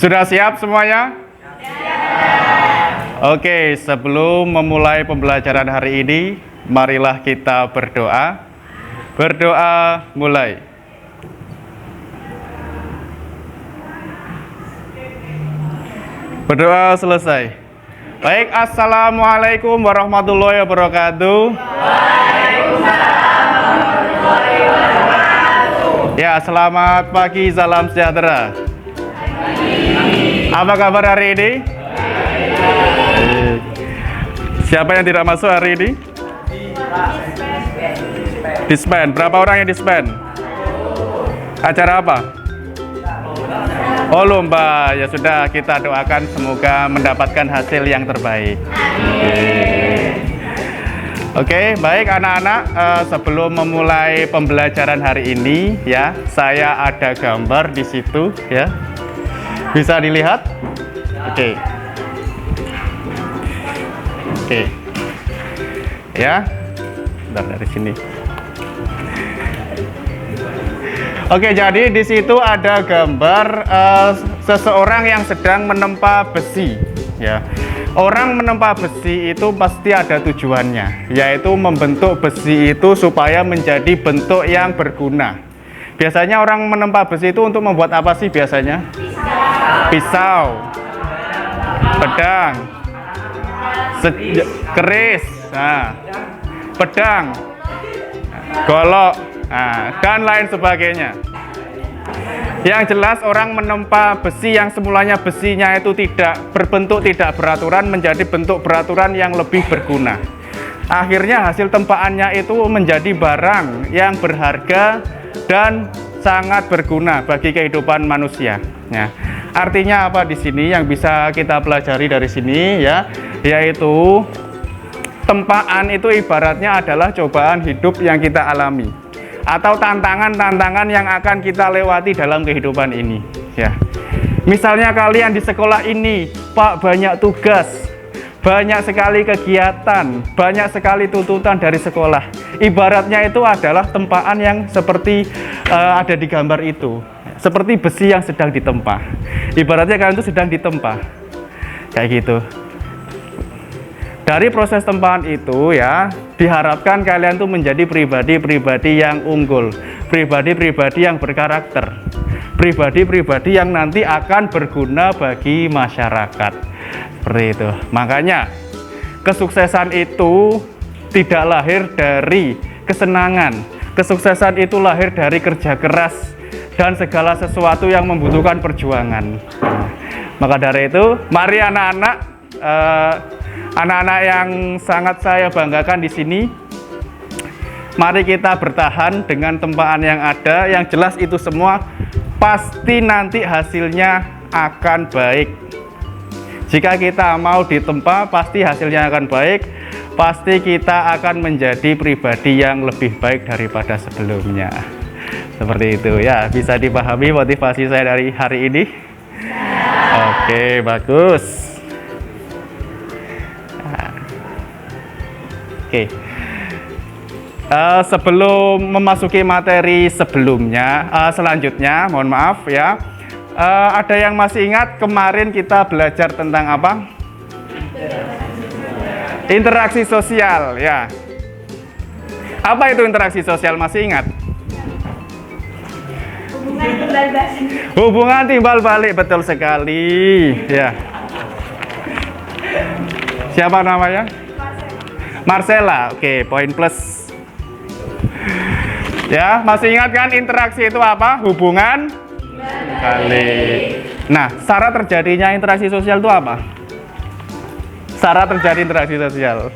Sudah siap semuanya? Oke, sebelum memulai pembelajaran hari ini, marilah kita berdoa. Berdoa mulai. Berdoa selesai. Baik, assalamualaikum warahmatullahi wabarakatuh. Waalaikumsalam warahmatullahi wabarakatuh. Ya, selamat pagi, salam sejahtera. Apa kabar hari ini? Siapa yang tidak masuk hari ini? Dispen. Berapa orang yang dispen? Acara apa? Oh, lomba. Ya sudah, kita doakan semoga mendapatkan hasil yang terbaik. Oke, baik anak-anak, sebelum memulai pembelajaran hari ini ya, saya ada gambar di situ ya. Bisa dilihat? Oke. Ya. Bentar, dari sini. Oke, jadi di situ ada gambar seseorang yang sedang menempa besi ya. Orang menempa besi itu pasti ada tujuannya, yaitu membentuk besi itu supaya menjadi bentuk yang berguna. Biasanya orang menempa besi itu untuk membuat apa sih biasanya? Pisau, pedang, keris, pedang, golok, dan lain sebagainya. Yang jelas orang menempa besi yang semulanya besinya itu tidak berbentuk tidak beraturan menjadi bentuk beraturan yang lebih berguna. Akhirnya hasil tempaannya itu menjadi barang yang berharga dan sangat berguna bagi kehidupan manusia. Ya. Artinya apa di sini yang bisa kita pelajari dari sini ya, yaitu tempaan itu ibaratnya adalah cobaan hidup yang kita alami atau tantangan-tantangan yang akan kita lewati dalam kehidupan ini ya. Misalnya kalian di sekolah ini, Pak, banyak tugas, banyak sekali kegiatan, banyak sekali tuntutan dari sekolah. Ibaratnya itu adalah tempaan yang seperti ada di gambar itu. Seperti besi yang sedang ditempa. Ibaratnya kalian itu sedang ditempa. Kayak gitu. Dari proses tempaan itu ya, diharapkan kalian tuh menjadi pribadi-pribadi yang unggul, pribadi-pribadi yang berkarakter, pribadi-pribadi yang nanti akan berguna bagi masyarakat. Seperti itu. Makanya kesuksesan itu tidak lahir dari kesenangan. Kesuksesan itu lahir dari kerja keras dan segala sesuatu yang membutuhkan perjuangan. Maka dari itu, mari anak-anak, anak-anak yang sangat saya banggakan di sini, mari kita bertahan dengan tempaan yang ada. Yang jelas itu semua pasti nanti hasilnya akan baik. Jika kita mau ditempa, pasti hasilnya akan baik. Pasti kita akan menjadi pribadi yang lebih baik daripada sebelumnya. Seperti itu ya, bisa dipahami motivasi saya dari hari ini? Oke, bagus. Oke. Sebelum memasuki materi sebelumnya, selanjutnya, mohon maaf ya, ada yang masih ingat kemarin kita belajar tentang apa? Interaksi sosial ya. Apa itu interaksi sosial, masih ingat? Hubungan timbal balik, betul sekali ya. Siapa namanya? Marcella. Oke, poin plus. Ya, masih ingat kan interaksi itu apa? Hubungan balik. Nah, syarat terjadinya interaksi sosial itu apa? Syarat terjadi interaksi sosial.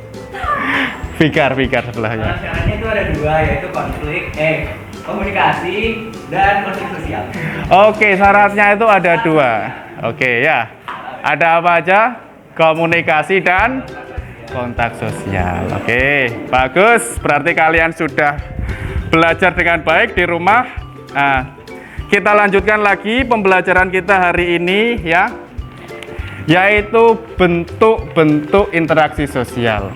Fikar sebelahnya. Syaratnya itu ada dua, yaitu komunikasi dan konflik sosial. Oke, syaratnya itu ada dua. Oke ya. Ada apa aja? Komunikasi dan kontak sosial. Oke, bagus. Berarti kalian sudah belajar dengan baik di rumah. Nah, kita lanjutkan lagi pembelajaran kita hari ini ya, yaitu bentuk-bentuk interaksi sosial.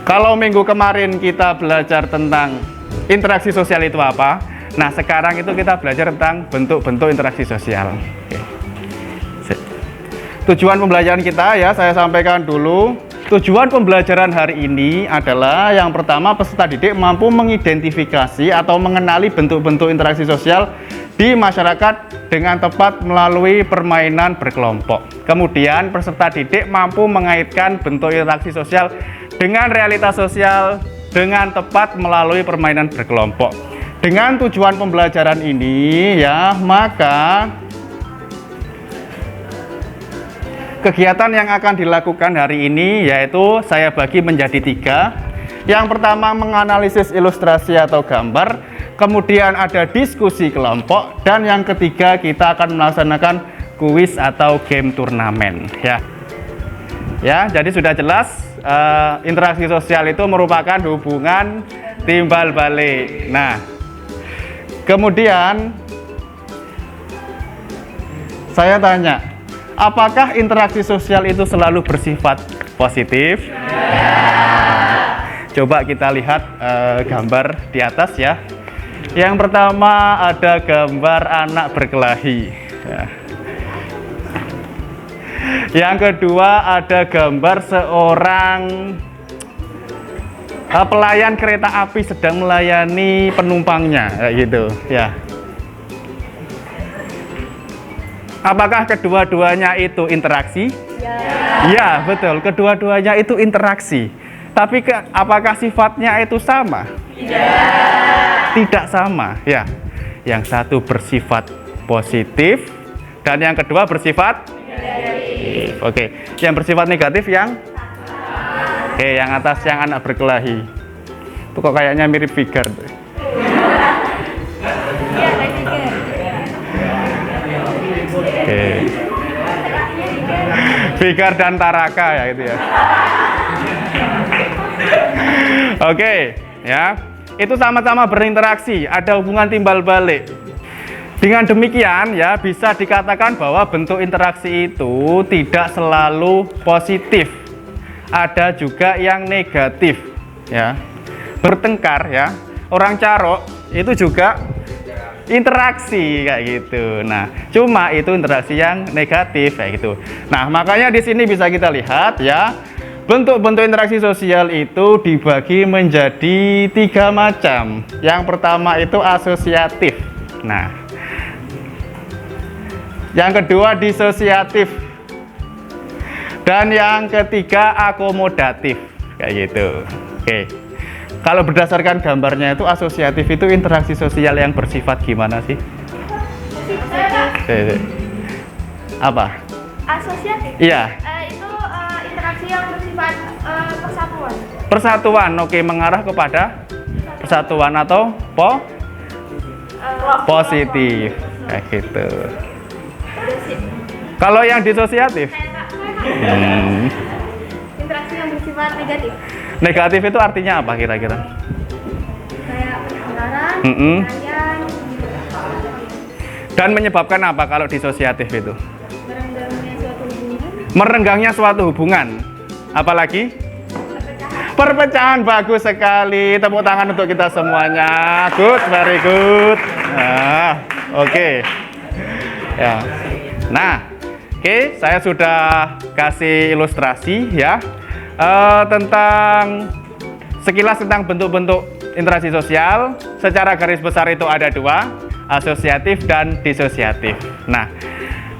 Kalau minggu kemarin kita belajar tentang interaksi sosial itu apa, nah sekarang itu kita belajar tentang bentuk-bentuk interaksi sosial. Oke. Tujuan pembelajaran kita ya, saya sampaikan dulu. Tujuan pembelajaran hari ini adalah yang pertama, peserta didik mampu mengidentifikasi atau mengenali bentuk-bentuk interaksi sosial di masyarakat dengan tepat melalui permainan berkelompok. Kemudian peserta didik mampu mengaitkan bentuk interaksi sosial dengan realitas sosial dengan tepat melalui permainan berkelompok. Dengan tujuan pembelajaran ini ya, maka kegiatan yang akan dilakukan hari ini yaitu saya bagi menjadi 3. Yang pertama, menganalisis ilustrasi atau gambar, kemudian ada diskusi kelompok, dan yang ketiga kita akan melaksanakan kuis atau game turnamen ya. Ya, jadi sudah jelas interaksi sosial itu merupakan hubungan timbal balik. Nah, kemudian saya tanya, apakah interaksi sosial itu selalu bersifat positif? Coba kita lihat gambar di atas ya. Yang pertama ada gambar anak berkelahi ya. Yang kedua ada gambar seorang pelayan kereta api sedang melayani penumpangnya kayak gitu ya. Apakah kedua-duanya itu interaksi? Ya, betul. Kedua-duanya itu interaksi. Tapi apakah sifatnya itu sama? Tidak sama, ya. Yang satu bersifat positif dan yang kedua bersifat negatif. Oke, yang bersifat negatif yang yang atas yang anak berkelahi. Itu kok kayaknya mirip Figure. Figure dan Taraka ya gitu ya. Oke, ya. Itu sama-sama berinteraksi, ada hubungan timbal balik. Dengan demikian ya, bisa dikatakan bahwa bentuk interaksi itu tidak selalu positif. Ada juga yang negatif ya. Bertengkar ya. Orang carok itu juga interaksi kayak gitu. Nah, cuma itu interaksi yang negatif kayak gitu. Nah, makanya di sini bisa kita lihat ya, bentuk-bentuk interaksi sosial itu dibagi menjadi 3 macam. Yang pertama itu asosiatif. Nah, yang kedua disosiatif. Dan yang ketiga akomodatif kayak gitu. Oke. Kalau berdasarkan gambarnya itu asosiatif itu interaksi sosial yang bersifat gimana sih? Apa? Asosiatif? Iya. Itu interaksi yang bersifat persatuan. Persatuan, oke, mengarah kepada persatuan atau positif, kayak gitu. Kalau yang disosiatif? Interaksi yang bersifat negatif. Negatif itu artinya apa kira-kira? Kayak pertengkaran, perayaan. Dan menyebabkan apa kalau disosiatif itu? Merenggangnya suatu hubungan. Merenggangnya suatu hubungan. Apalagi? Perpecahan. Bagus sekali. Tepuk tangan untuk kita semuanya. Good, very good. Nah, oke. Ya. Nah, oke, saya sudah kasih ilustrasi ya. Tentang sekilas tentang bentuk-bentuk interaksi sosial. Secara garis besar itu ada 2, asosiatif dan disosiatif. Nah,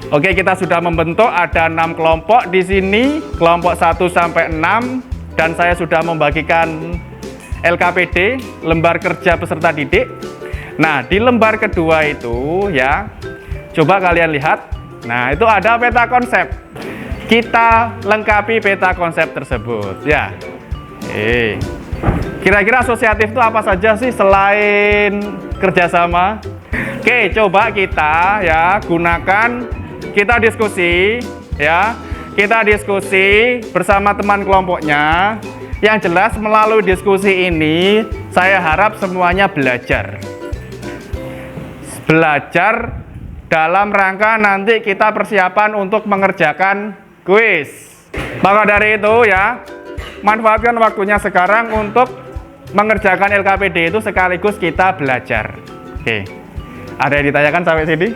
oke, kita sudah membentuk ada 6 kelompok di sini, kelompok 1 sampai 6, dan saya sudah membagikan LKPD, lembar kerja peserta didik. Nah, di lembar kedua itu ya, coba kalian lihat. Nah, itu ada peta konsep. Kita lengkapi peta konsep tersebut ya. Kira-kira asosiatif itu apa saja sih selain kerjasama? Oke, coba kita ya gunakan, kita diskusi ya. Kita diskusi bersama teman kelompoknya. Yang jelas melalui diskusi ini saya harap semuanya belajar. Belajar dalam rangka nanti kita persiapan untuk mengerjakan kuis. Maka dari itu ya, manfaatkan waktunya sekarang untuk mengerjakan LKPD itu sekaligus kita belajar. Oke. Ada yang ditanyakan sampai sini?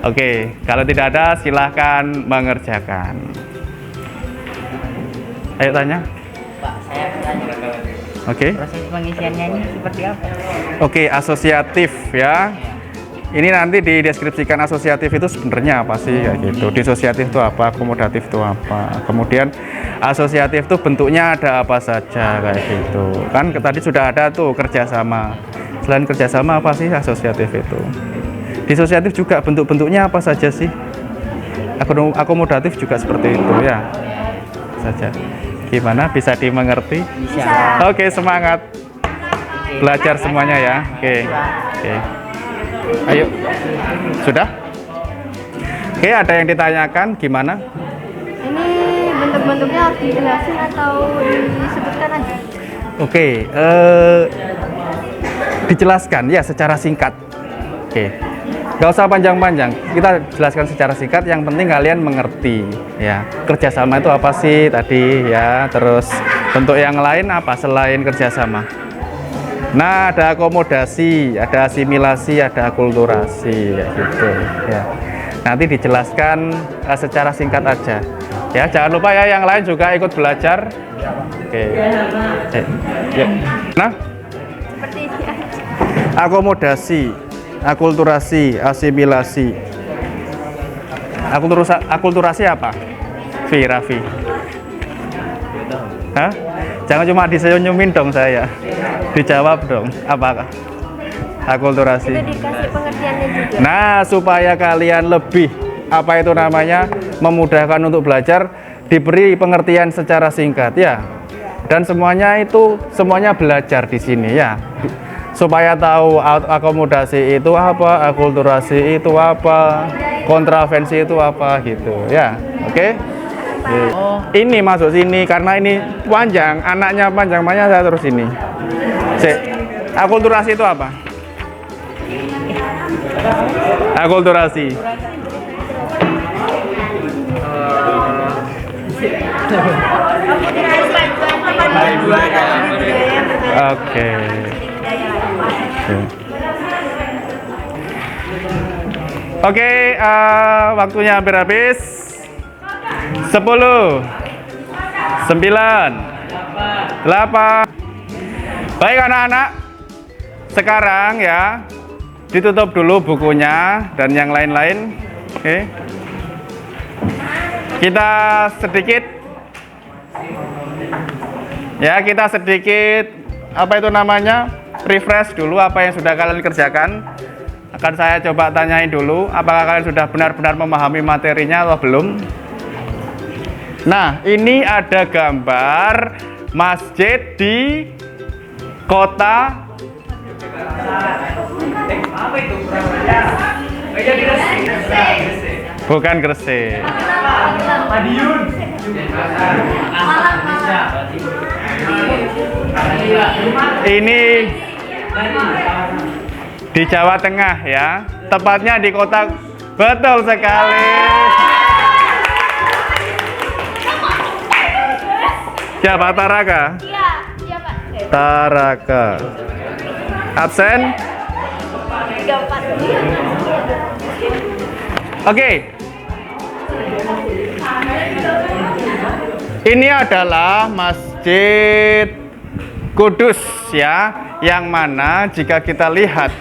Oke, kalau tidak ada silahkan mengerjakan. Ayo tanya. Pak, saya bertanya. Oke. Proses pengisiannya ini seperti apa? Oke, asosiatif ya. Ini nanti dideskripsikan asosiatif itu sebenarnya apa sih kayak gitu. Disosiatif itu apa, akomodatif itu apa. Kemudian asosiatif itu bentuknya ada apa saja kayak gitu. Kan tadi sudah ada tuh kerjasama. Selain kerjasama apa sih asosiatif itu? Disosiatif juga bentuk-bentuknya apa saja sih? Akomodatif juga seperti itu ya. Saja. Gimana, bisa dimengerti? Bisa. Oke, semangat belajar semuanya ya. Oke. Oke. Ayo. Sudah? Oke, ada yang ditanyakan gimana? Ini bentuk-bentuknya harus dijelasin atau disebutkan aja? Oke, dijelaskan ya secara singkat. Oke. Gak usah panjang-panjang, kita jelaskan secara singkat, yang penting kalian mengerti ya. Kerjasama itu apa sih tadi ya, terus bentuk yang lain apa selain kerjasama. Nah, ada akomodasi, ada asimilasi, ada akulturasi ya gitu ya. Nanti dijelaskan secara singkat aja ya, jangan lupa ya yang lain juga ikut belajar. Oke. Ya. Nah, Seperti ini aja. akomodasi, akulturasi, asimilasi. Akulturasi apa? Raffi. Hah? Jangan cuma disenyumin dong saya. Dijawab dong. Apakah? Akulturasi. Itu dikasih pengertiannya juga. Nah, supaya kalian lebih apa itu namanya memudahkan untuk belajar, diberi pengertian secara singkat ya. Dan semuanya belajar di sini ya. Supaya tahu akomodasi itu apa, akulturasi itu apa, kontravensi itu apa gitu ya. Oke? Ini masuk sini karena ini panjang, anaknya panjang, makanya saya terus ini. Akulturasi itu apa? Akulturasi. Oke. Oke, waktunya hampir habis. 10, 9, 8. Baik anak-anak, sekarang ya ditutup dulu bukunya dan yang lain-lain. Oke. Kita sedikit apa itu namanya, refresh dulu apa yang sudah kalian kerjakan. Akan saya coba tanyain dulu apakah kalian sudah benar-benar memahami materinya atau belum. Nah, ini ada gambar masjid di kota Apa itu? bukan Gresik. Madiun. Ini di Jawa Tengah ya, tepatnya di kota, betul sekali. Siapa? Taraka? Iya Pak. Taraka. Absen? 34. Oke. Ini adalah Masjid Kudus ya, yang mana jika kita lihat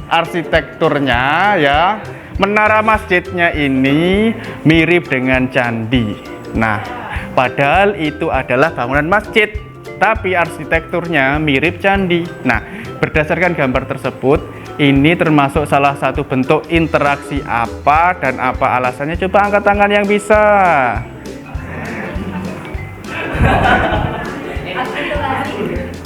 arsitekturnya ya, menara masjidnya ini mirip dengan candi. Nah, padahal itu adalah bangunan masjid, tapi arsitekturnya mirip candi. Nah, berdasarkan gambar tersebut, ini termasuk salah satu bentuk interaksi apa dan apa alasannya? Coba angkat tangan yang bisa.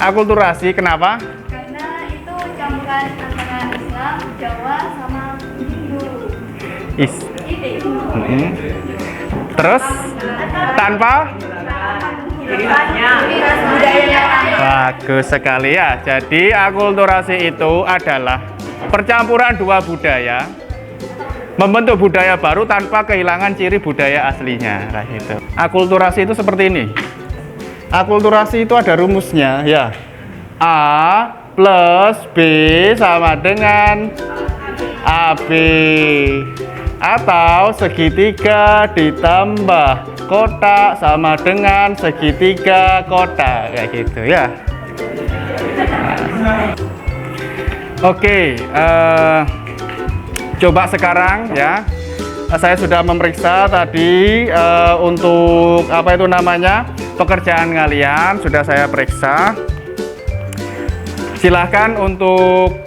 Akulturasi, kenapa? Karena itu campuran antara Islam, Jawa, sama Hindu. Terus tanpa? Bagus sekali ya. Jadi akulturasi itu adalah percampuran dua budaya, membentuk budaya baru tanpa kehilangan ciri budaya aslinya. Nah, gitu. Akulturasi itu seperti ini. Akulturasi itu ada rumusnya ya. A plus B sama dengan AB. Atau segitiga ditambah kotak sama dengan segitiga kotak, kayak gitu ya. Oke, coba sekarang ya. Saya sudah memeriksa tadi untuk apa itu namanya pekerjaan kalian sudah saya periksa. Silahkan untuk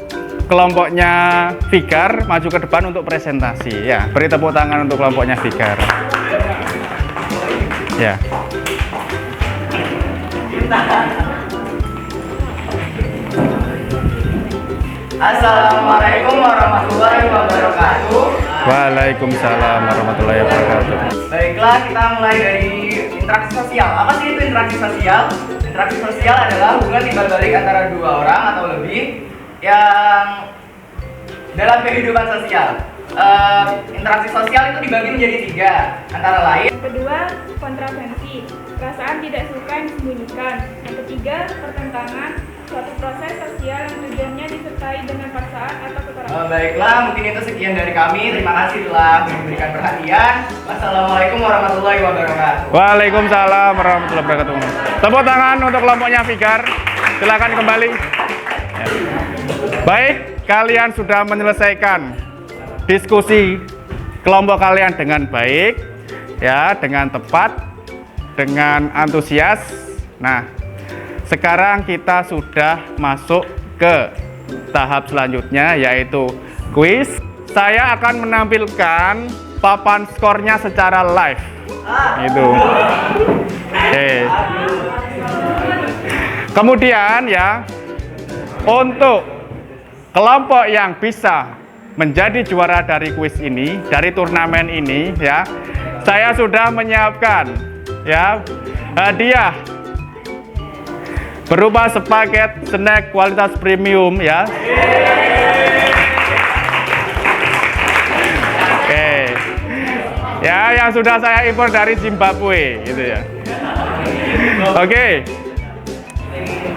kelompoknya Fikar maju ke depan untuk presentasi ya. Beri tepuk tangan untuk kelompoknya Fikar. Ya. Assalamualaikum warahmatullahi wabarakatuh. Waalaikumsalam warahmatullahi wabarakatuh. Baiklah, kita mulai dari interaksi sosial. Apa sih itu interaksi sosial? Interaksi sosial adalah hubungan timbal balik antara dua orang atau lebih yang dalam kehidupan sosial. Interaksi sosial itu dibagi menjadi 3, antara lain. Yang kedua, kontravensi, perasaan tidak suka yang disembunyikan. Yang ketiga, pertentangan, suatu proses sosial yang tujuannya disertai dengan paksaan atau kekerasan. Baiklah, mungkin itu sekian dari kami. Terima kasih telah memberikan perhatian. Wassalamualaikum warahmatullahi wabarakatuh. Waalaikumsalam warahmatullahi wabarakatuh. Tepuk tangan untuk kelompoknya Fikar. Silakan kembali. Ya. Baik, kalian sudah menyelesaikan diskusi kelompok kalian dengan baik, ya, dengan tepat, dengan antusias. Nah, sekarang kita sudah masuk ke tahap selanjutnya, yaitu kuis. Saya akan menampilkan papan skornya secara live. Itu. Oke. Kemudian ya, untuk kelompok yang bisa menjadi juara dari kuis ini, dari turnamen ini ya, saya sudah menyiapkan ya hadiah berupa sepaket snack kualitas premium ya. Oke. Ya, yang sudah saya impor dari Zimbabwe gitu ya. Oke.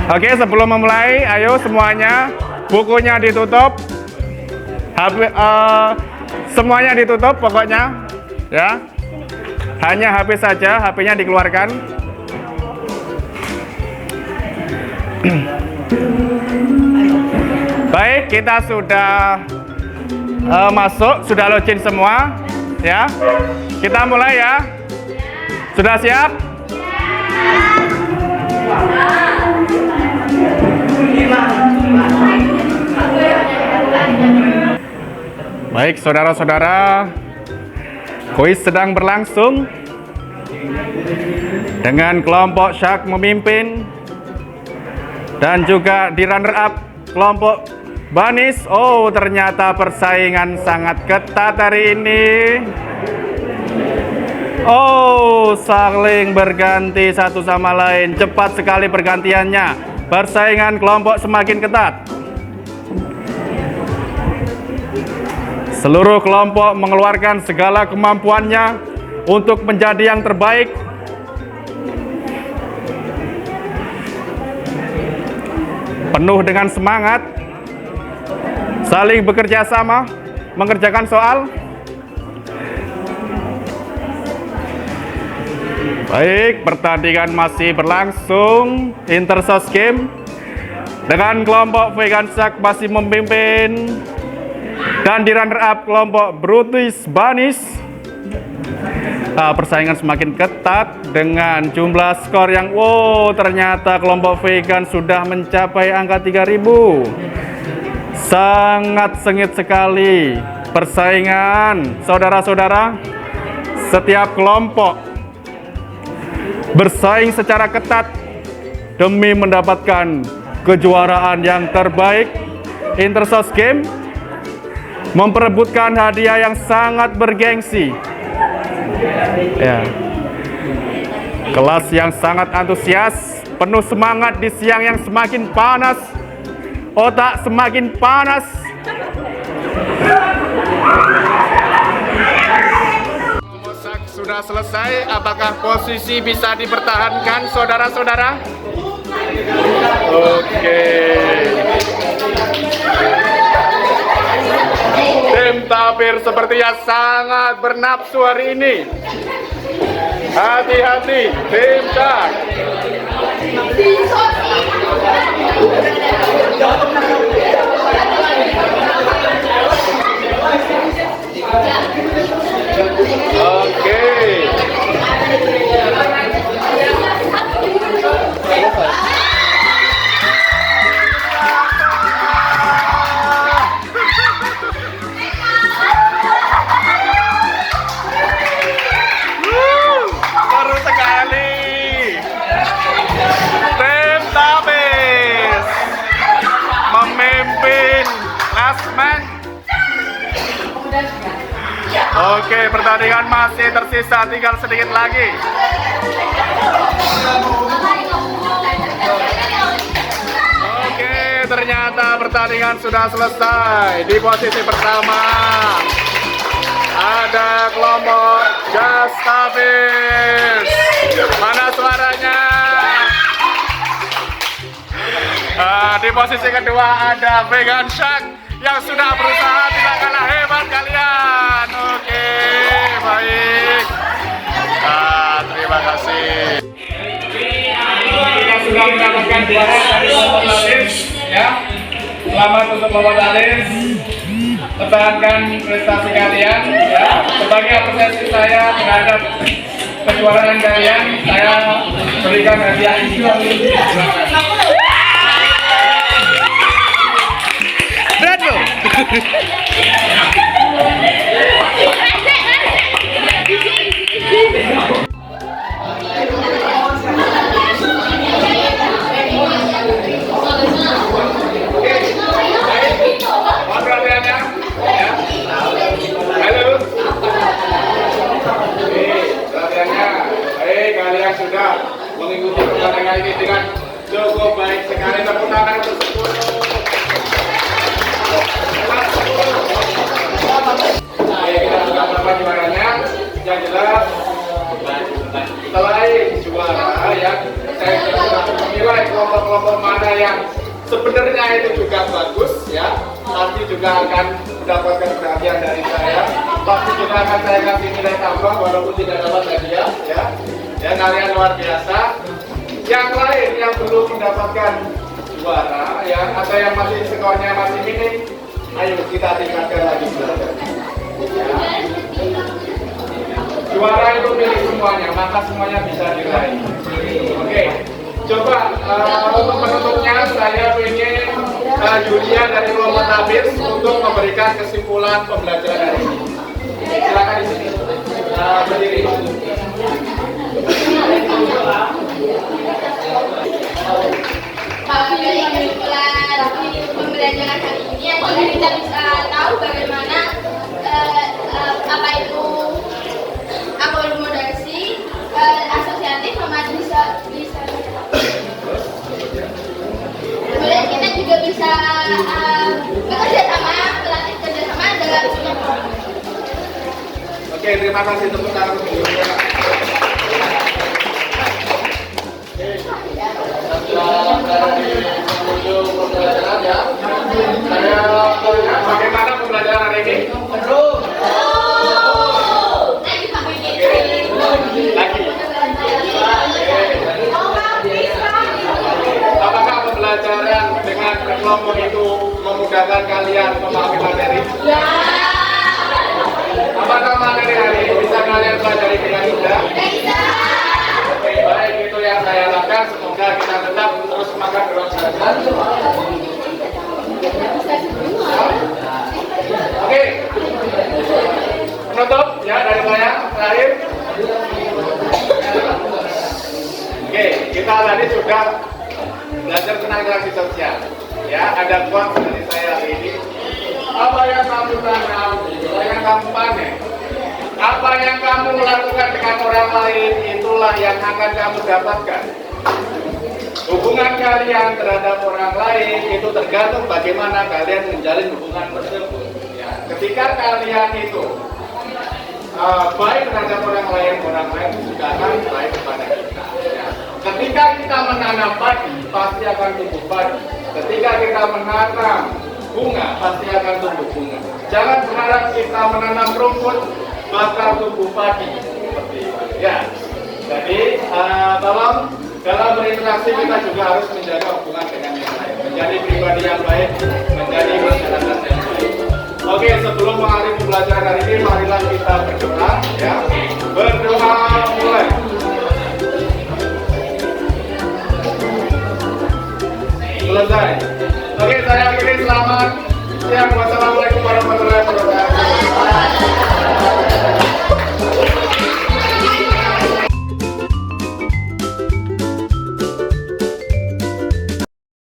Oke, sebelum memulai, ayo semuanya bukunya ditutup. Semuanya ditutup pokoknya ya. Hanya HP saja, HP-nya dikeluarkan. Baik, kita sudah masuk, sudah login semua ya. Kita mulai ya. Sudah siap? Baik, saudara-saudara, kuis sedang berlangsung dengan kelompok Syak memimpin dan juga di runner up kelompok Banis. Oh, ternyata persaingan sangat ketat hari ini. Oh, saling berganti satu sama lain, cepat sekali pergantiannya. Persaingan kelompok semakin ketat. Seluruh kelompok mengeluarkan segala kemampuannya untuk menjadi yang terbaik. Penuh dengan semangat, saling bekerja sama, mengerjakan soal. Baik, pertandingan masih berlangsung. Intersos game dengan kelompok Vegan Syak masih memimpin. Dan di runner up kelompok Brutus Banis. Persaingan semakin ketat dengan jumlah skor yang ternyata kelompok vegan sudah mencapai angka 3000. Sangat sengit sekali persaingan, saudara-saudara. Setiap kelompok bersaing secara ketat demi mendapatkan kejuaraan yang terbaik. Intersos Game memperebutkan hadiah yang sangat bergengsi. Ya. Kelas yang sangat antusias, penuh semangat di siang yang semakin panas. Otak semakin panas. Masak sudah selesai. Apakah posisi bisa dipertahankan, saudara-saudara? Oke. Tim tabir sepertinya sangat bernafsu hari ini. Hati-hati, tim tak. Oke. Seru sekali. Tim Tabis memimpin klasmen. Oke, pertandingan masih tersisa, tinggal sedikit lagi. Oke, ternyata pertandingan sudah selesai. Di posisi pertama ada kelompok Jas Tabis. Mana suaranya? Di posisi kedua ada Vegan Shark yang sudah berusaha tidak kalah hebat kalian. Oke, baik. Terima kasih. Kita sudah mendapatkan juara dari kelompok Tabis, ya. Selamat untuk kelompok Tabis. Pertahankan prestasi kalian, ya. Sebagai apresiasi saya terhadap kejuaraan kalian, saya berikan hadiah ini. Bravo. Kalian sudah mengikuti pertandingan ini dengan cukup baik sekali. Tepuk tangan untuk sepuluh. Kita sudah dapat juaranya. Yang jelas selain juara ya, saya sudah menilai kelompok-kelompok mana yang sebenarnya itu juga bagus ya. Pasti juga akan mendapatkan perhatian dari saya. Pasti juga akan saya kasih nilai tambah walaupun tidak dapat hadiah ya. Ya, kalian luar biasa. Yang lain yang belum mendapatkan juara ya, atau yang masih skornya masih minim, ayo kita tingkatkan lagi belajar. Ya. Juara itu milik semuanya, maka semuanya bisa diraih. Oke, coba untuk penutupnya saya ingin Julia dari kelompok Tabis untuk memberikan kesimpulan pembelajaran hari ini. Silakan di sini berdiri. Kalau dari kesimpulan pembelajaran hari ini adalah kita bisa tahu bagaimana apa itu akomodasi asosiatif sama bisa. Kemudian kita juga bisa bekerja sama, berlatih kerja sama dalam sebuah. Oke, terima kasih tepuk tangan untuk Julia. Bagaimana pembelajaran hari ini? Seru. Lagi. Apakah pembelajaran dengan kelompok itu memudahkan kalian memahami materi? Ya. Apakah materi hari ini bisa kalian pelajari dengan mudah? Bisa. Oke, baik, itu yang saya harapkan. Semoga kita tetap terus semangat dalam belajar. Oke, penutup ya dari saya terakhir. Oke, kita tadi sudah belajar tentang interaksi sosial. Ya, ada quote dari saya hari ini. Apa yang kamu tanam, apa yang kamu panen, apa yang kamu lakukan dengan orang lain, itulah yang akan kamu dapatkan. Hubungan kalian terhadap orang lain itu tergantung bagaimana kalian menjalin hubungan tersebut. Ya, ketika kalian itu baik terhadap orang lain juga akan baik kepada kita. Ya. Ketika kita menanam padi, pasti akan tumbuh padi. Ketika kita menanam bunga, pasti akan tumbuh bunga. Jangan berharap kita menanam rumput bakal tumbuh padi seperti itu. Ya. Jadi tolong dalam berinteraksi kita juga harus menjaga hubungan dengan yang lain, menjadi pribadi yang baik, menjadi masyarakat yang baik. Oke, sebelum mengakhiri pembelajaran hari ini, marilah kita berdoa, ya. Berdoa mulai. Selesai. Oke, saya akhiri, selamat siang. Wassalamualaikum.